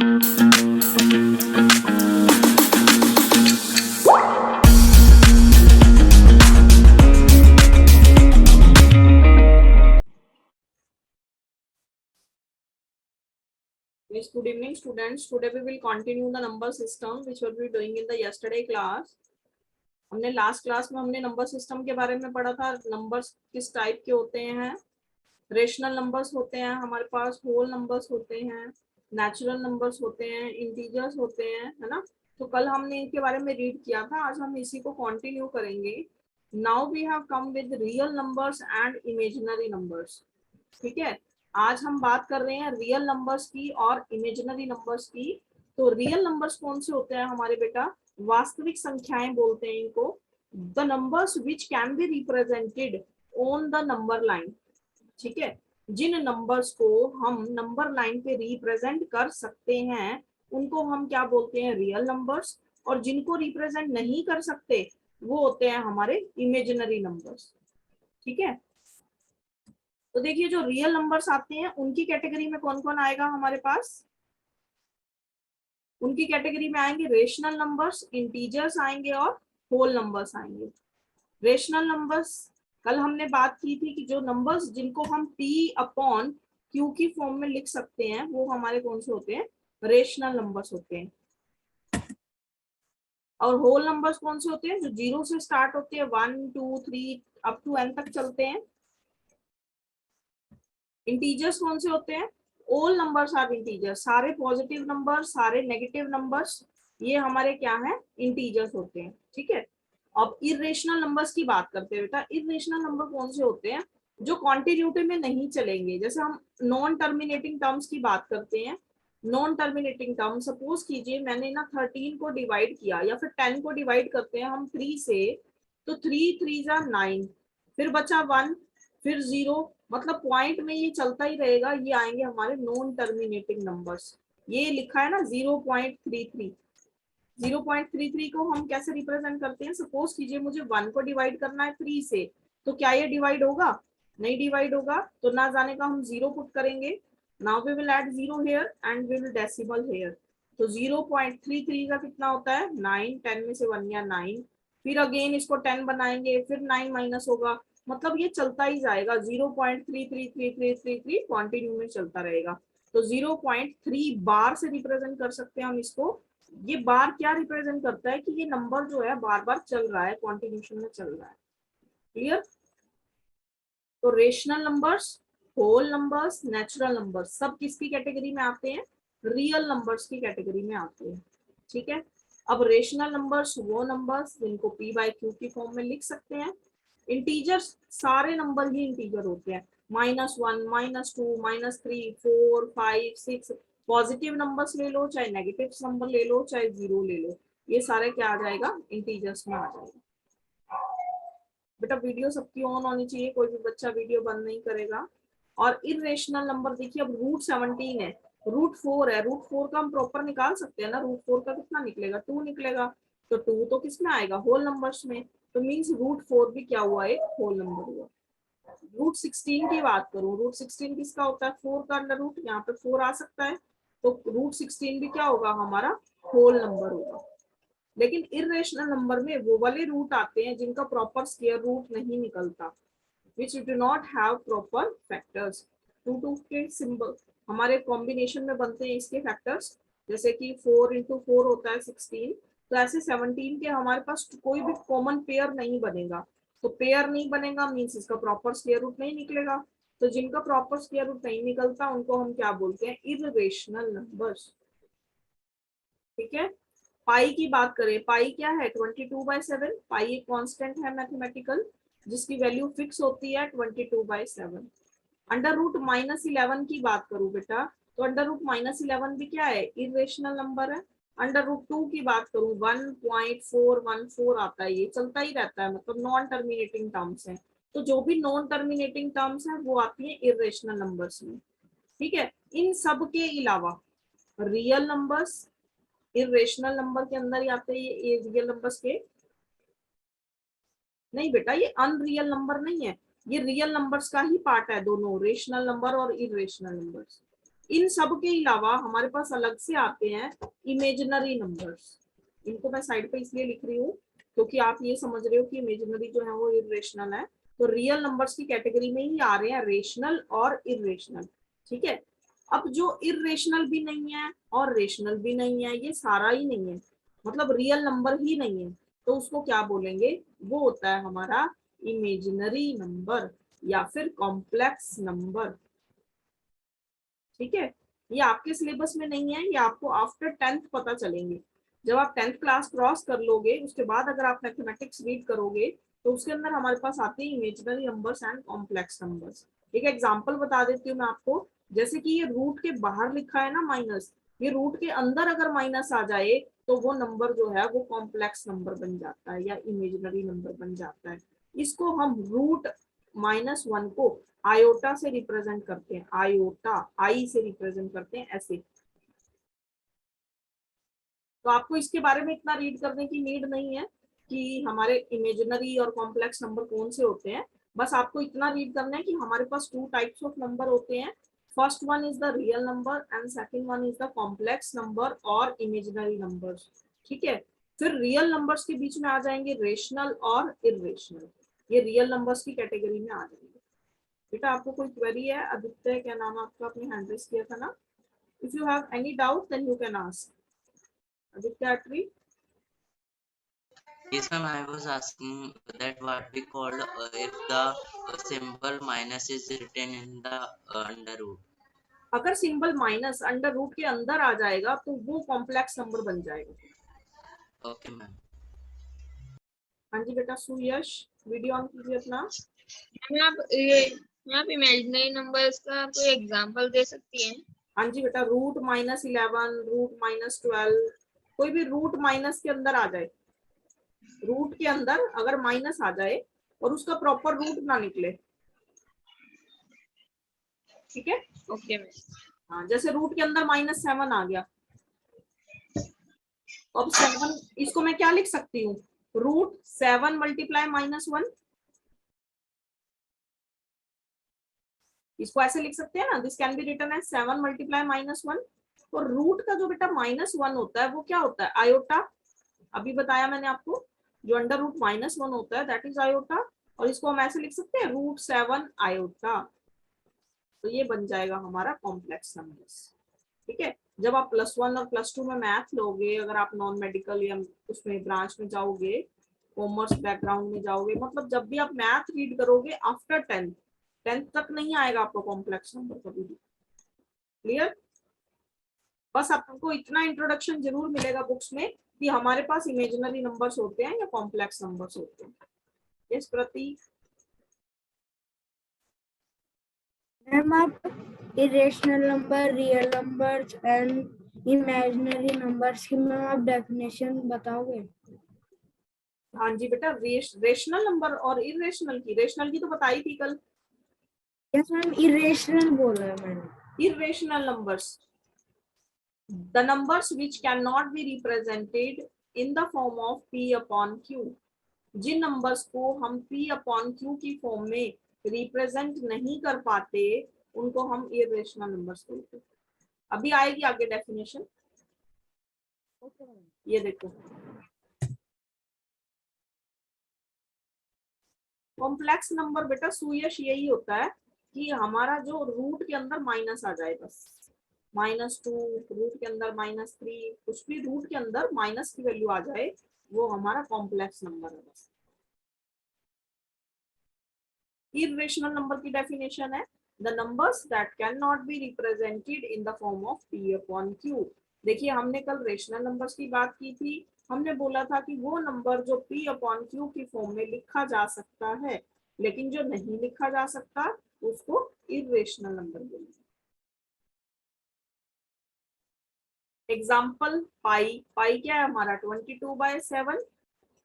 Yes, good evening, students. Today we will continue the number system which we were doing in the yesterday class. हमने last class में हमने number system के बारे में पढ़ा था. नंबर्स किस टाइप के होते हैं. रेशनल नंबर्स होते हैं हमारे पास, होल नंबर्स होते हैं, नेचुरल नंबर्स होते हैं, इंटीजर्स होते हैं, है ना. तो कल हमने इनके बारे में रीड किया था. आज हम इसी को कंटिन्यू करेंगे. Now we have come with real numbers and imaginary numbers. ठीक है. आज हम बात कर रहे हैं रियल नंबर्स की और इमेजिनरी नंबर्स की. तो रियल नंबर्स कौन से होते हैं हमारे बेटा? वास्तविक संख्याएं बोलते हैं इनको. The numbers which can be represented on the number line. ठीक है. जिन नंबर्स को हम नंबर लाइन पे रिप्रेजेंट कर सकते हैं उनको हम क्या बोलते हैं? Real numbers. और जिनको रिप्रेजेंट नहीं कर सकते वो होते हैं हमारे इमेजिनरी नंबर्स. ठीक है. तो देखिए जो रियल नंबर्स आते हैं उनकी कैटेगरी में कौन कौन आएगा हमारे पास? उनकी कैटेगरी में आएंगे रेशनल नंबर्स, इंटीजर्स आएंगे और होल नंबर्स आएंगे. रेशनल नंबर्स कल हमने बात की थी कि जो नंबर्स जिनको हम p अपॉन q की फॉर्म में लिख सकते हैं वो हमारे कौन से होते हैं? रेशनल नंबर्स होते हैं. और होल नंबर्स कौन से होते हैं? जो 0 से स्टार्ट होते हैं, 1 2 3 अप टू n तक चलते हैं. इंटीजर्स कौन से होते हैं? All numbers are integers. सारे पॉजिटिव नंबर, सारे नेगेटिव नंबर्स, ये हमारे क्या है? इंटीजर्स होते हैं. ठीक है. अब इरेशनल नंबर्स की बात करते हैं बेटा. इरेशनल नंबर कौन से होते हैं? जो कॉन्टिन्यूटी में नहीं चलेंगे. जैसे हम नॉन टर्मिनेटिंग टर्म्स की बात करते हैं. नॉन टर्मिनेटिंग टर्म, सपोज कीजिए मैंने ना 13 को डिवाइड किया या फिर 10 को डिवाइड करते हैं हम 3 से, तो 3 3 जा 9, फिर बचा 1, फिर 0, मतलब पॉइंट में ये चलता ही रहेगा. ये आएंगे हमारे नॉन टर्मिनेटिंग नंबर्स. ये लिखा है ना 0.33. 0.33 को हम कैसे रिप्रेजेंट करते हैं? सपोज कीजिए मुझे 1 को डिवाइड करना है 3 से, तो क्या ये डिवाइड होगा? नहीं डिवाइड होगा. तो ना जाने का हम 0 पुट करेंगे. Now we will add 0 here and we will decimal here. तो 0.33 का कितना होता है? 9. 10 में से 1 गया 9. फिर अगेन इसको 10 बनाएंगे, फिर 9 माइनस होगा. मतलब ये चलता ही जाएगा. 0.333333 कंटिन्यू में चलता रहेगा. तो 0.3 बार से रिप्रेजेंट कर सकते हैं हम इसको. ये बार क्या रिप्रेजेंट करता है कि ये नंबर जो है बार बार चल रहा है, कॉन्टिन्यूशन में चल रहा है. क्लियर. तो rational numbers, whole numbers, natural numbers सब किसकी कैटेगरी में आते हैं? रियल नंबर्स की कैटेगरी में आते हैं. ठीक है. अब रेशनल नंबर्स वो नंबर्स जिनको p बाई q की फॉर्म में लिख सकते हैं. इंटीजर्स सारे नंबर ही इंटीजर होते हैं. -1, -2, -3, 4, 5, 6. पॉजिटिव नंबर्स ले लो चाहे नेगेटिव नंबर ले लो चाहे 0 ले लो, ये सारे क्या आ जाएगा? इंटीजर्स में आ जाएगा. बेटा वीडियो सबकी ऑन होनी चाहिए, कोई भी बच्चा वीडियो बंद नहीं करेगा. और इरेशनल नंबर देखिए, अब √17 है, √4 है. √4 का हम प्रॉपर निकाल सकते हैं ना. √4 का कितना निकलेगा? 2 निकलेगा. तो 2 तो किस में आएगा? होल नंबर्स में. तो मीन्स √4 भी क्या हुआ? एक होल नंबर हुआ. √16 की बात करूं, √16 किसका होता है? 4 का अंडर रूट. यहाँ पे 4 आ सकता है. तो √16 भी क्या होगा? हमारा होल नंबर होगा. लेकिन इरेशनल नंबर में वो वाले रूट आते हैं जिनका प्रॉपर स्क्वायर रूट नहीं निकलता, which do not have proper factors. 2 के सिंबल हमारे कॉम्बिनेशन में बनते हैं इसके फैक्टर्स. जैसे कि 4 into 4 होता है 16. तो ऐसे 17 के हमारे पास कोई भी कॉमन पेयर नहीं बनेगा. तो पेयर नहीं बनेगा मीन्स इसका प्रॉपर स्क्वायर रूट नहीं निकलेगा. तो जिनका प्रॉपर स्क्वायर रूट नहीं निकलता उनको हम क्या बोलते हैं? Irrational numbers. ठीक है. पाई की बात करें, पाई क्या है? 22/7. पाई एक कांस्टेंट है मैथमेटिकल जिसकी वैल्यू फिक्स होती है 22/7. अंडर रूट -11 की बात करूं बेटा, तो अंडर रूट -11 भी क्या है? इरेशनल नंबर है. अंडर रूट 2 की बात करूं 1.414 आता है. ये चलता ही रहता है, मतलब नॉन टर्मिनेटिंग टर्म्स है. तो जो भी नॉन टर्मिनेटिंग टर्म्स है वो आती है इरेशनल नंबर्स में. ठीक है. इन सब के अलावा रियल नंबर्स इरेशनल नंबर के अंदर ही आते हैं. ये रियल नंबर्स के नहीं बेटा, ये अनरियल नंबर नहीं है. ये रियल नंबर्स का ही पार्ट है दोनों, रेशनल नंबर और इरेशनल नंबर्स. इन सब के अलावा हमारे पास अलग से आते हैं इमेजिनरी नंबर्स। इनको मैं साइड पे इसलिए लिख रही हूँ क्योंकि आप ये समझ रहे हो कि इमेजिनरी जो है वो इरेशनल है, तो रियल नंबर्स की कैटेगरी में ही आ रहे हैं रेशनल और इरेशनल। ठीक है, अब जो इरेशनल भी नहीं है और रेशनल भी नहीं है, ये सारा ही नहीं है, मतलब रियल नंबर ही नहीं है, तो उसको क्या बोलेंगे, वो होता है हमारा इमेजिनरी नंबर या फिर कॉम्प्लेक्स नंबर। ठीक है, ये आपके सिलेबस में नहीं है, ये आपको आफ्टर 10th पता चलेंगे। जब आप 10th क्लास क्रॉस कर लोगे उसके बाद अगर आप मैथमेटिक्स रीड करोगे तो उसके अंदर हमारे पास आते हैं imaginary numbers and complex numbers. एक एग्जांपल बता देती हूँ मैं आपको, जैसे कि ये रूट के बाहर लिखा है ना माइनस, ये रूट के अंदर अगर माइनस आ जाए तो वो नंबर जो है वो कॉम्प्लेक्स नंबर बन जाता है या इमेजिनरी नंबर बन जाता है। इसको हम रूट -1 को आयोटा से रिप्रेजेंट करते हैं, आयोटा आई से रिप्रेजेंट करते हैं ऐसे। तो आपको इसके बारे में इतना रीड करने की नीड नहीं है कि हमारे इमेजिनरी और कॉम्प्लेक्स नंबर कौन से होते हैं, बस आपको इतना रीड करना है कि हमारे पास 2 टाइप्स ऑफ नंबर होते हैं। First one is the real number and second one is the complex number और इमेजिनरी नंबर्स। ठीक है, फिर रियल नंबर्स के बीच में आ जाएंगे रेशनल और इरेशनल, ये रियल नंबर्स की कैटेगरी में आ जाएंगे। बेटा आपको कोई क्वेरी है? आदित्य क्या नाम है आपका, आपने हैंड रेस किया था ना? If you have any doubt then you can ask. Aditya Attri. Yes, ma'am. I was asking that what we call if the symbol minus is written in the under root. अगर सिंबल माइनस अंडर रूट के अंदर आ जाएगा तो वो complex number बन जाएगा। Okay, ma'am. हाँ जी बेटा सुयश, वीडियो ऑन कीजिए अपना। आप इमेजिनरी नंबर्स का कोई एग्जांपल दे सकती हैं? हाँ जी बेटा, रूट -11, रूट -12, कोई भी रूट माइनस के अंदर आ जाए, रूट के अंदर अगर माइनस आ जाए और उसका प्रॉपर रूट ना निकले। ठीक है, ओके मैम। हाँ जैसे रूट के अंदर -7 आ गया, अब 7 इसको मैं क्या लिख सकती हूँ, √7 मल्टीप्लाई -1, इसको ऐसे लिख सकते हैं ना, this can be written as 7 multiply -1। तो रूट का जो बेटा -1 होता है वो क्या होता है, आयोटा। अभी बताया मैंने आपको, जो अंडर रूट -1 होता है दैट इज आयोटा, और इसको हम ऐसे लिख सकते हैं √7 आयोटा। तो ये बन जाएगा हमारा कॉम्प्लेक्स नंबर्स। ठीक है, जब आप +1 और +2 में मैथ लोगे, अगर आप नॉन मेडिकल या उसमें ब्रांच में जाओगे, कॉमर्स बैकग्राउंड में जाओगे, मतलब जब भी आप मैथ रीड करोगे आफ्टर 10th तक नहीं आएगा आपको कॉम्प्लेक्स नंबर कभी भी। क्लियर? बस आपको इतना इंट्रोडक्शन जरूर मिलेगा बुक्स में कि हमारे पास इमेजिनरी नंबर्स होते हैं या कॉम्प्लेक्स नंबर्स होते हैं। यस प्रतीक। मैम आप irrational number, real numbers and imaginary numbers की मैम आप डेफिनेशन बताओगे? हाँ जी बेटा, रेशनल नंबर और इरेशनल की, रेशनल की तो बताई थी कल। यस मैम, इरेशनल बोला है मैंने। irrational numbers, the numbers which cannot be represented in the form of p upon q, जिन नंबर्स को हम p upon q की फॉर्म में रिप्रेजेंट नहीं कर पाते उनको हम irrational numbers बोलते हैं। अभी आएगी आगे डेफिनेशन। ये देखो, कॉम्प्लेक्स नंबर बेटा सुयश यही होता है कि हमारा जो रूट के अंदर माइनस आ जाए, बस -2, रूट के अंदर -3, कुछ भी रूट के अंदर माइनस की वैल्यू आ जाए वो हमारा कॉम्प्लेक्स नंबर है बस। इरेशनल नंबर की डेफिनेशन है the numbers that can not be represented in the form of p upon q। देखिए हमने कल रेशनल नंबर्स की बात की थी, हमने बोला था कि वो नंबर जो p upon q की फॉर्म में लिखा जा सकता है लेकिन जो नहीं लिखा जा सकता उसको इरेशनल नंबर बोलेंगे। एग्जाम्पल पाई, पाई क्या है हमारा 22/7,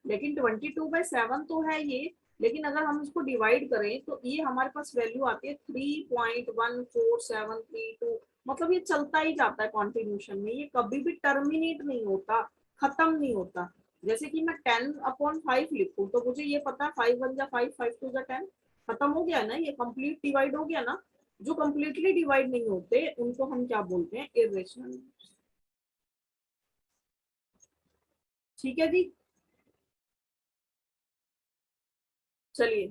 लेकिन 22/7 तो है ये, लेकिन अगर हम इसको डिवाइड करें तो ये हमारे पास वैल्यू आती है 3.14732, मतलब ये चलता ही जाता है कॉन्टिन्यूशन में, ये कभी भी टर्मिनेट नहीं होता, खत्म नहीं होता। जैसे कि मैं 10/5 लिखूं तो मुझे ये पता है 5 1 जा 5, 5 2 जा 10, खत्म हो गया ना, ये कंप्लीट डिवाइड हो गया ना। जो कंप्लीटली डिवाइड नहीं होते उनको हम क्या बोलते हैं, इर्रेशनल नंबर्स। ठीक है जी, चलिए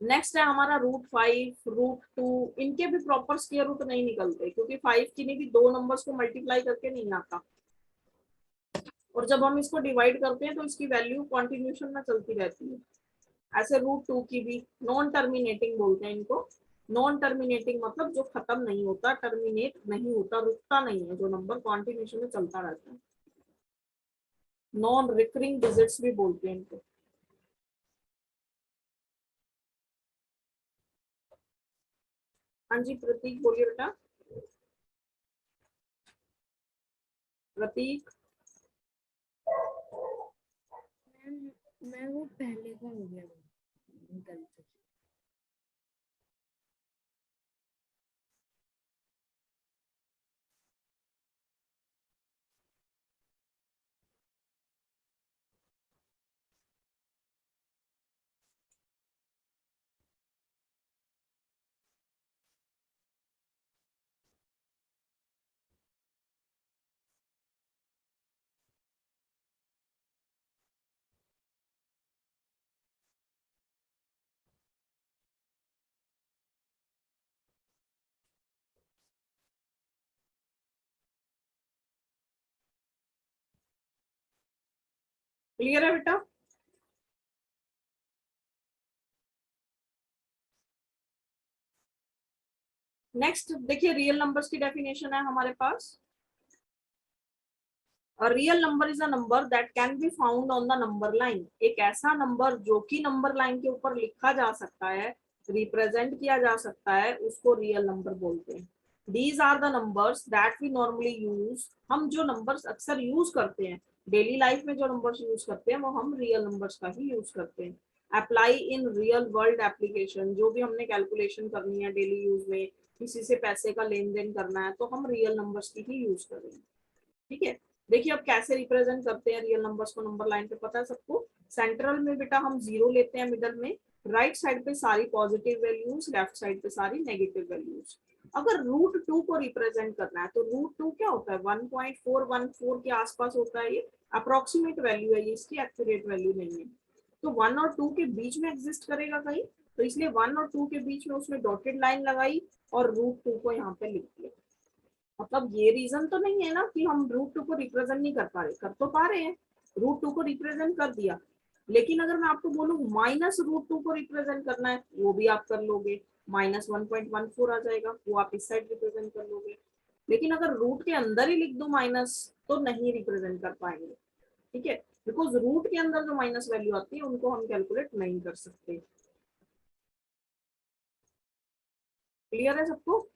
नेक्स्ट है हमारा √5, √2। इनके भी प्रॉपर स्क्वायर रूट नहीं निकलते क्योंकि 5 की नहीं भी दो नंबर्स को मल्टीप्लाई करके नहीं आता, और जब हम इसको डिवाइड करते हैं तो इसकी वैल्यू कॉन्टिन्यूशन में चलती रहती है। ऐसे √2 की भी नॉन टर्मिनेटिंग बोलते हैं इनको। नॉन टर्मिनेटिंग मतलब जो खत्म नहीं होता, टर्मिनेट नहीं होता, रुकता नहीं है, जो नंबर कॉन्टिन्यूशन में चलता रहता है। नॉन रिकरिंग डिजिट्स भी बोलते हैं इनको। हाँ जी प्रतीक बोलिए बेटा। प्रतीक मैं वो पहले का हो गया गलती। क्लियर है बेटा? नेक्स्ट देखिए रियल नंबर्स की डेफिनेशन है हमारे पास। A real number is a number that can be found on the number line। एक ऐसा नंबर जो कि नंबर लाइन के ऊपर लिखा जा सकता है, रिप्रेजेंट किया जा सकता है, उसको रियल नंबर बोलते हैं। These are the numbers that we normally use। हम जो नंबर्स अक्सर यूज करते हैं डेली लाइफ में, जो नंबर्स यूज करते हैं वो हम रियल नंबर्स का ही यूज करते हैं। Apply in real world application, जो भी हमने कैलकुलेशन करनी है डेली यूज में, किसी से पैसे का लेन देन करना है, तो हम रियल नंबर्स की ही यूज करेंगे। ठीक है, देखिए अब कैसे रिप्रेजेंट करते हैं रियल नंबर्स को नंबर लाइन पे, पता है सबको। सेंट्रल में बेटा हम 0 लेते हैं, मिडल में राइट साइड पे सारी पॉजिटिव वैल्यूज, लेफ्ट साइड पे सारी नेगेटिव वैल्यूज। अगर √2 को रिप्रेजेंट करना है तो √2 क्या होता है, 1.414 के आसपास होता है। ये अप्रोक्सीमेट वैल्यू है, ये इसकी एक्यूरेट वैल्यू नहीं है। तो 1 और 2 के बीच में एग्जिस्ट करेगा कहीं, तो इसलिए 1 और 2 के बीच में उसने डॉटेड लाइन लगाई और √2 को यहाँ पे लिख दिया। मतलब ये रीजन तो नहीं है ना कि हम √2 को रिप्रेजेंट नहीं कर पा रहे, कर तो पा रहे हैं, √2 को रिप्रेजेंट कर दिया। लेकिन अगर मैं आपको बोलूं -√2 को रिप्रेजेंट करना है, वो भी आप कर लोगे, -1.14 आ जाएगा, वो आप इस साइड रिप्रेजेंट कर लोगे। लेकिन अगर रूट के अंदर ही लिख दो माइनस, तो नहीं रिप्रेजेंट कर पाएंगे। ठीक है, बिकॉज रूट के अंदर जो माइनस वैल्यू आती है उनको हम कैलकुलेट नहीं कर सकते। क्लियर है सबको?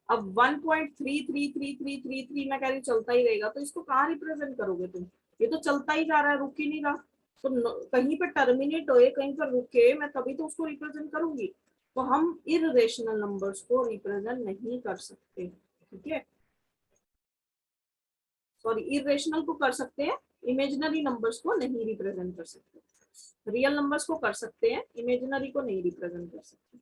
अब 1.333333 मैं कह रही चलता ही रहेगा, तो इसको कहाँ रिप्रेजेंट करोगे तुम? ये तो चलता ही जा रहा है, रुक ही नहीं रहा। तो कहीं पे टर्मिनेट होए, कहीं पर रुके, मैं तभी तो उसको रिप्रेजेंट करूंगी। तो हम इररेशनल नंबर्स को रिप्रेजेंट नहीं कर सकते। ठीक है, सॉरी, इररेशनल को कर सकते हैं, इमेजिनरी नंबर्स को नहीं रिप्रेजेंट कर सकते। रियल नंबर्स को कर सकते हैं, इमेजिनरी को नहीं रिप्रेजेंट कर सकते।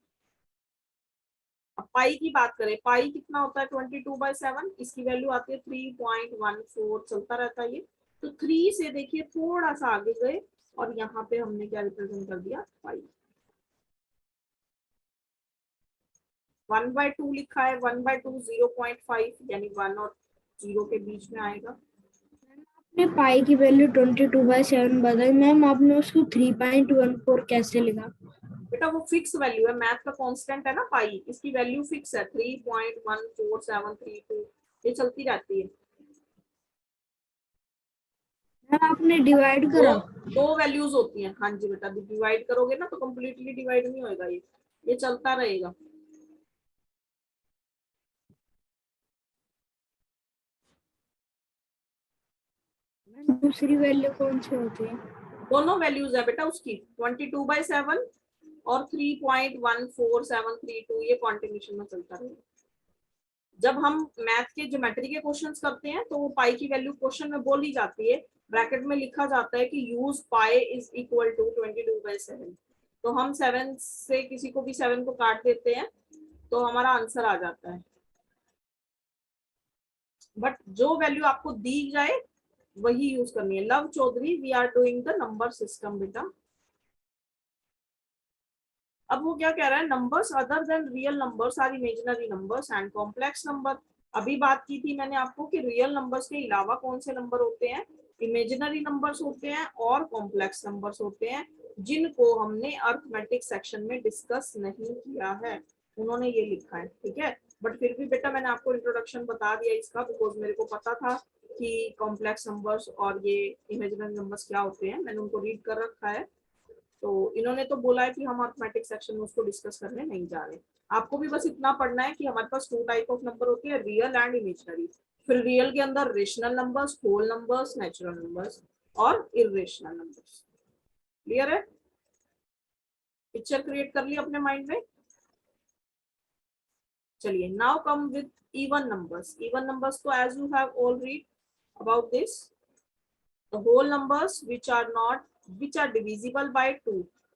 अब पाई की बात करें, पाई कितना होता है 22/7, इसकी वैल्यू आती है 3.14, चलता रहता है ये। तो 3 से देखिए थोड़ा सा आगे गए और यहाँ पे हमने क्या रिप्रेजेंट कर दिया, पाई। 1/2 लिखा है, 1/2 0.5, यानी 1 और 0 के बीच में आएगा। आपने पाई की वैल्यू 22/7 बताई मैम, आपने उसको 3.14 कैसे लिखा? बेटा वो फिक्स वैल्यू है, मैथ का कांस्टेंट है ना पाई, इसकी वैल्यू फिक्स है 3.14732, ये चलती रहती है। मैम आपने डिवाइड करा? दो वैल्यूज होती हैं, हाँ जी बेटा, डिवाइड करोगे ना तो कम्प्लीटली डिवाइड नहीं होएगा, ये चलता रहेगा। दूसरी वैल्यू कौन सी होती है? दोनों वैल्यूज है बेटा उसकी, 22/7 और 3.14732, ये कॉन्टिन्यूशन में चलता रहेगा। जब हम मैथ के ज्योमेट्री के क्वेश्चंस करते हैं तो वो पाई की वैल्यू क्वेश्चन में बोली जाती है, ब्रैकेट में लिखा जाता है कि use pi is equal to 22/7। तो हम 7 से किसी को भी 7 को काट देते हैं तो हमारा आंसर आ जाता है। बट जो वैल्यू आपको दी जाए वही यूज करनी है। Luv Chaudhary, we are doing the number system बेटा। अब वो क्या कह रहा है, numbers other than real numbers are imaginary numbers and complex number. अभी बात की थी मैंने आपको कि रियल नंबर्स के अलावा कौन से नंबर होते हैं, इमेजिनरी नंबर्स होते हैं और कॉम्प्लेक्स नंबर्स होते हैं, जिनको हमने अर्थमेटिक सेक्शन में डिस्कस नहीं किया है। उन्होंने ये लिखा है, ठीक है। बट फिर भी बेटा मैंने आपको इंट्रोडक्शन बता दिया इसका, बिकॉज मेरे को पता था कि कॉम्प्लेक्स नंबर्स और ये इमेजिनरी नंबर्स क्या होते हैं, मैंने उनको रीड कर रखा है। तो इन्होंने तो बोला है कि हम अर्थमेटिक सेक्शन में उसको डिस्कस करने नहीं जा रहे। आपको भी बस इतना पढ़ना है कि हमारे पास 2 टाइप ऑफ नंबर होते हैं, रियल एंड इमेजिनरी। फिर रियल के अंदर rational numbers, whole numbers, natural numbers और इरेशनल नंबर्स। क्लियर है? पिक्चर क्रिएट कर लिया अपने माइंड में। चलिए, now come with even numbers. Even numbers तो as you have all read about this, the whole numbers which are divisible by 2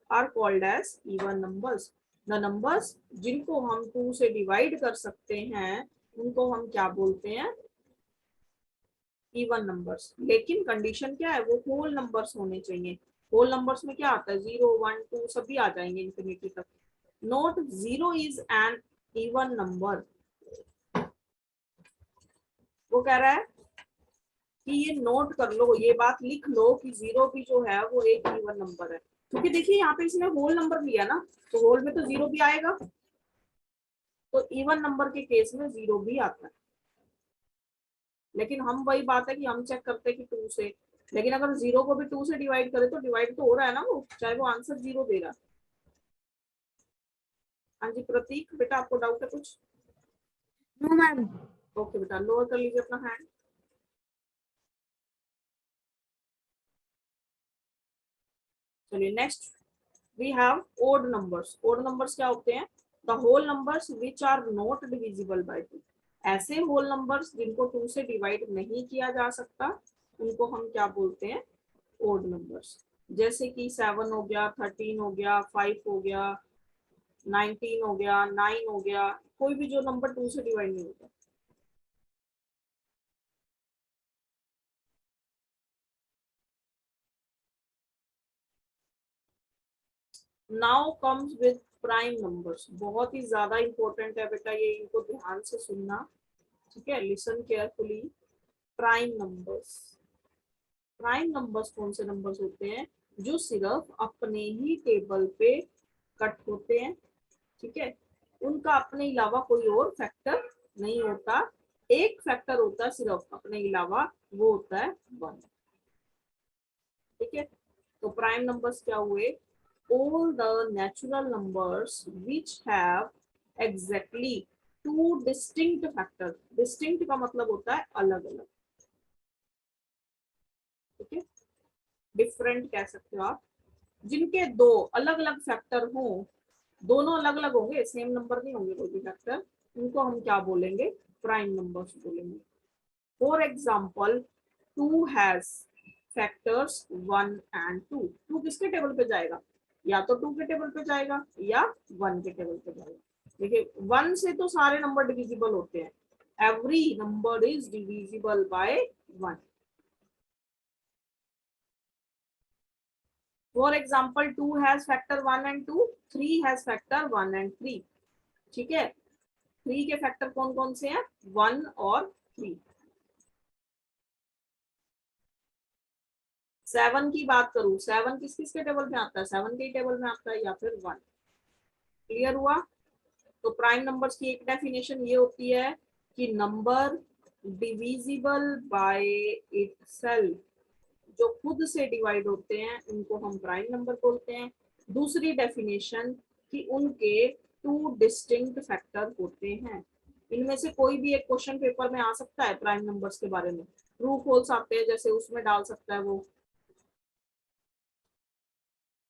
are called as even numbers. The numbers जिनको हम 2 से divide कर सकते हैं उनको हम क्या बोलते हैं, इवन नंबर्स। लेकिन कंडीशन क्या है, वो होल नंबर्स होने चाहिए। होल नंबर्स में क्या आता है, 0 1 2 सभी आ जाएंगे इंफिनिटी तक। Note 0 is an even number. वो कह रहा है कि ये नोट कर लो, ये बात लिख लो कि 0 भी जो है वो एक इवन नंबर है। क्योंकि देखिए यहाँ पे इसने होल नंबर लिया ना, तो होल में तो 0 भी आएगा, तो इवन नंबर के केस में 0 भी आता है। लेकिन हम वही बात है कि हम चेक करते हैं कि 2 से, लेकिन अगर 0 को भी 2 से डिवाइड करे तो डिवाइड तो हो रहा है ना वो, चाहे वो आंसर 0 दे रहा है। हाँ जी प्रतीक बेटा, आपको डाउट है कुछ? No ma'am. ओके बेटा, लोअर कर लीजिए अपना हैंड। चलिए next we have odd numbers. Odd numbers क्या होते हैं, the whole numbers which are not divisible by 2। ऐसे होल नंबर्स जिनको 2 से डिवाइड नहीं किया जा सकता उनको हम क्या बोलते हैं, ओड नंबर्स। जैसे कि 7 हो गया, 13 हो गया, 5 हो गया, 19 हो गया, 9 हो गया, कोई भी जो नंबर 2 से डिवाइड नहीं होता। Now comes with prime numbers. बहुत ही ज्यादा इंपॉर्टेंट है बेटा ये, इनको ध्यान से सुनना, ठीक है, listen carefully. Prime numbers, prime numbers कौन से नंबर्स होते हैं, जो सिर्फ अपने ही टेबल पे कट होते हैं, ठीक है, उनका अपने अलावा कोई और फैक्टर नहीं होता। एक फैक्टर होता है सिर्फ अपने अलावा, वो होता है 1, ठीक है। तो प्राइम नंबर्स क्या हुए, all the natural numbers which have exactly 2 distinct factors। distinct का मतलब होता है अलग अलग, ठीक है, डिफरेंट कह सकते हो आप। जिनके 2 अलग अलग फैक्टर हो, दोनों अलग अलग होंगे, सेम नंबर नहीं होंगे कोई भी फैक्टर, उनको हम क्या बोलेंगे, प्राइम नंबर्स बोलेंगे। For example 2 has factors 1 and 2। 2 किसके टेबल पे जाएगा, या तो 2 के टेबल पे जाएगा या 1 के टेबल पे जाएगा। देखिए 1 से तो सारे नंबर डिविजिबल होते हैं, every number is divisible by 1। For example 2 has factor 1 and 2, 3 has factor 1 and 3, ठीक है। 3 के फैक्टर कौन कौन से हैं, 1 और 3। 7 की बात करूं, 7 किस किस के टेबल में आता है, 7 के टेबल में आता है या फिर 1। क्लियर हुआ? तो प्राइम नंबर्स की एक डेफिनेशन ये होती है कि नंबर डिविजिबल बाय इटसेल्फ, जो खुद से डिवाइड होते हैं उनको हम प्राइम नंबर बोलते हैं। दूसरी डेफिनेशन कि उनके 2 डिस्टिंक्ट फैक्टर होते हैं। इनमें से कोई भी एक क्वेश्चन पेपर में आ सकता है प्राइम नंबर्स के बारे में, ट्रू फॉल्स आते हैं जैसे, उसमें डाल सकता है वो।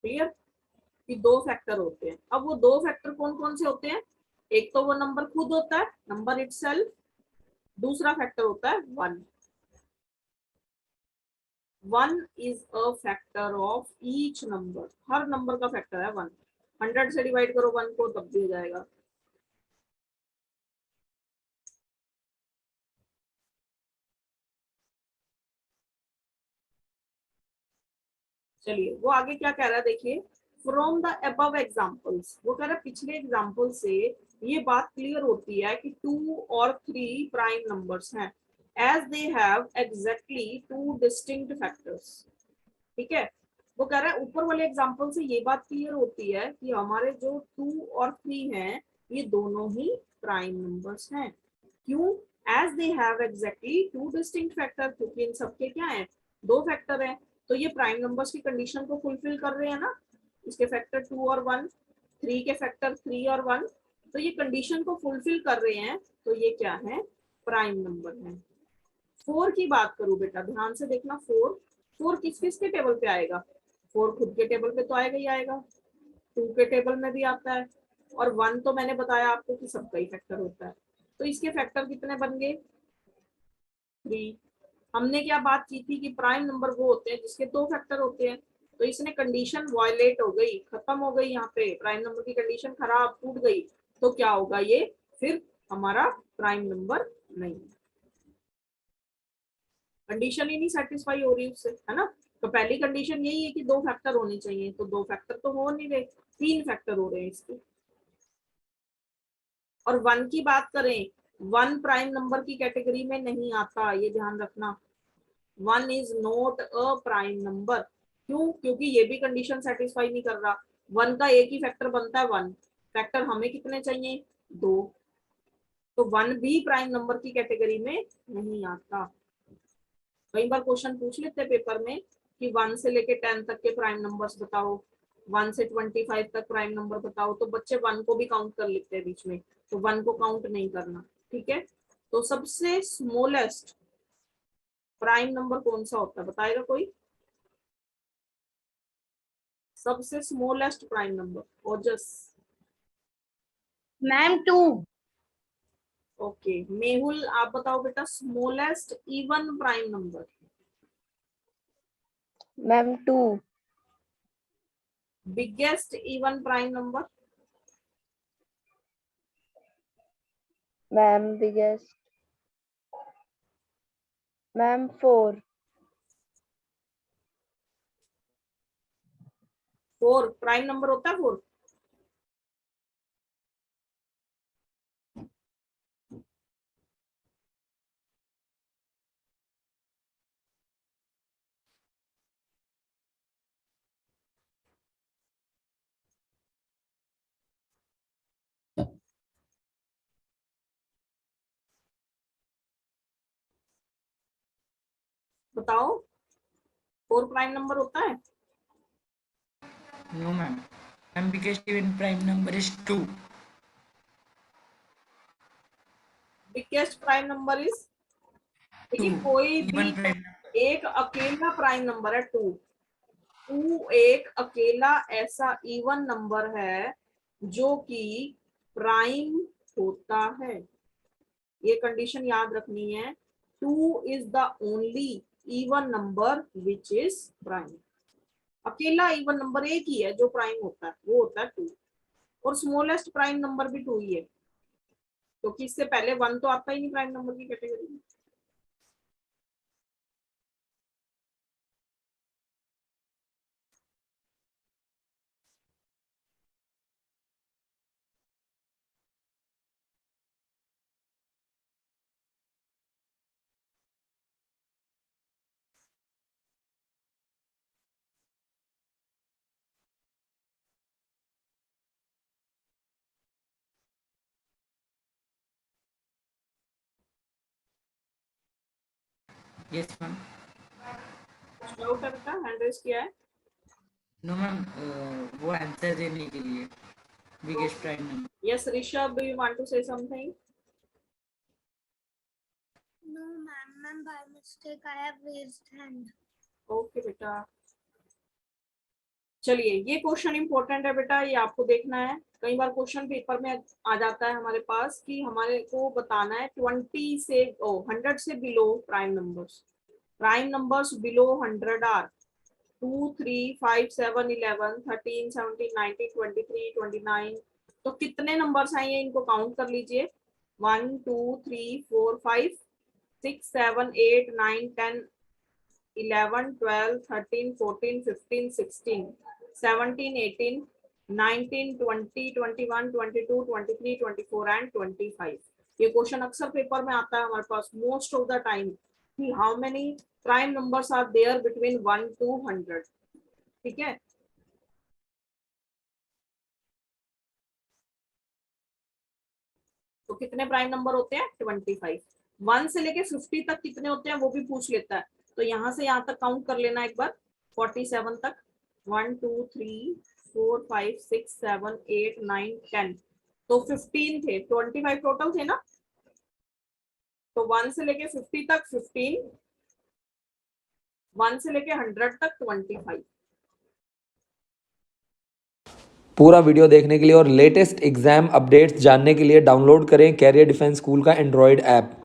क्लियर कि 2 फैक्टर होते हैं। अब वो 2 फैक्टर कौन कौन से होते हैं, एक तो वो नंबर खुद होता है, नंबर इटसेल्फ, दूसरा फैक्टर होता है 1। 1 is a factor of each number, her number का फैक्टर है 1। 100 से डिवाइड करो 1 को तब भी हो जाएगा। चलिए वो आगे क्या कह रहा है देखिए, फ्रॉम द अबव एग्जाम्पल्स, वो कह रहा है पिछले एग्जाम्पल से ये बात क्लियर होती है कि 2 और 3 प्राइम नंबर्स हैं, as they have exactly 2 distinct factors. ठीक है, वो कह रहा है ऊपर वाले एग्जाम्पल से ये बात क्लियर होती है कि हमारे जो 2 और 3 हैं ये दोनों ही प्राइम नंबर्स हैं। क्यों? As they have exactly 2 distinct factor, क्योंकि इन सबके क्या है, 2 फैक्टर हैं, तो ये प्राइम नंबर्स की कंडीशन को फुलफिल कर रहे हैं ना, इसके फैक्टर 2 और 1, 3 के फैक्टर 3 और 1, तो ये कंडीशन को फुलफिल कर रहे हैं, तो ये क्या है, प्राइम नंबर है। 4 की बात करूं बेटा, ध्यान से देखना, 4 किस किस के टेबल पे आएगा, 4 खुद के टेबल पे तो आएगा ही आएगा, 2 के टेबल में भी आता है, और 1 तो मैंने बताया आपको कि सबका ही फैक्टर होता है, तो इसके फैक्टर कितने बन गए, 3। हमने क्या बात की थी कि प्राइम नंबर वो होते हैं जिसके 2 फैक्टर होते हैं, तो इसने कंडीशन वायलेट हो गई, खत्म हो गई, यहाँ पे प्राइम नंबर की कंडीशन खराब, टूट गई, तो क्या होगा, ये फिर हमारा प्राइम नंबर नहीं, कंडीशन ही नहीं सेटिस्फाई हो रही उससे, है ना। तो पहली कंडीशन यही है कि 2 फैक्टर होने चाहिए, तो 2 फैक्टर तो हो नहीं रहे, 3 फैक्टर हो रहे हैं इसके। और 1 की बात करें, 1 प्राइम नंबर की कैटेगरी में नहीं आता, ये ध्यान रखना, 1 is not a prime number. क्यों? क्योंकि ये भी कंडीशन सेटिस्फाई नहीं कर रहा, 1 का एक ही फैक्टर बनता है 1, फैक्टर हमें कितने चाहिए, 2, तो 1 भी प्राइम नंबर की कैटेगरी में नहीं आता। कई बार क्वेश्चन पूछ लेते हैं पेपर में कि 1 से लेके 10 तक के प्राइम नंबर्स बताओ, 1 से 25 तक प्राइम नंबर बताओ, तो बच्चे 1 को भी काउंट कर लेते हैं बीच में, तो 1 को काउंट नहीं करना, ठीक है। तो सबसे स्मॉलेस्ट प्राइम नंबर कौन सा होता है, बताएगा कोई, सबसे स्मॉलेस्ट प्राइम नंबर, ओजस। मैम 2। ओके मेहुल, आप बताओ बेटा, smallest even prime number, ma'am 2। Biggest even prime number, ma'am biggest, ma'am 4। 4 prime number होता है 4, बताओ 4 प्राइम नंबर होता है, No, ma'am. Ma'am, biggest even prime number is 2. Biggest prime number is, देखिए 2. कोई भी Even prime number. एक अकेला प्राइम नंबर है 2, 2 एक अकेला ऐसा इवन नंबर है जो कि प्राइम होता है, ये कंडीशन याद रखनी है, 2 is the only even number which is prime, अकेला इवन नंबर एक ही है जो प्राइम होता है, वो होता है 2, और स्मॉलेस्ट प्राइम नंबर भी 2 ही है, क्योंकि इससे पहले 1 तो आता ही नहीं प्राइम नंबर की कैटेगरी में। Yes, ma'am. कुछ डाउट है बेटा, हैंड रेज किया है, No, ma'am. वो आंसर देने के लिए biggest prime number. Yes Rishabh, do you want to say something, No, ma'am, by mistake I have raised hand. Okay बेटा। चलिए ये क्वेश्चन इंपॉर्टेंट है बेटा, ये आपको देखना है, कई बार क्वेश्चन पेपर में आ जाता है हमारे पास कि हमारे को बताना है 20 से 100 से below prime numbers below 100 are 2, 3, 5, 7, 11, 13, 17, 19, 23, 29, तो कितने नंबर्स हैं ये, इनको काउंट कर लीजिए, 1, 2, 3, 4, 5, 6, 7, 8, 9, 10, 11, 12, 13, 14, 15, 16, 17, 18, 19, 20, 21, 22, 23, 24 एंड 25. ये क्वेश्चन अक्सर पेपर में आता है हमारे पास मोस्ट ऑफ द टाइम कि how many prime numbers are there between 1 to 100. ठीक है, तो कितने प्राइम नंबर होते हैं 25. 1 से लेके 50 तक कितने होते हैं वो भी पूछ लेता है, तो यहाँ से यहाँ तक काउंट कर लेना एक बार 47 तक. 1 2 3 4 5 6 7 8 9 10, तो 15 थे, 25 टोटल थे ना. तो 1 से लेके 50 तक 15, 1 से लेके 100 तक 25. पूरा वीडियो देखने के लिए और लेटेस्ट एग्जाम अपडेट्स जानने के लिए डाउनलोड करें कैरियर डिफेंस स्कूल का एंड्रॉयड ऐप.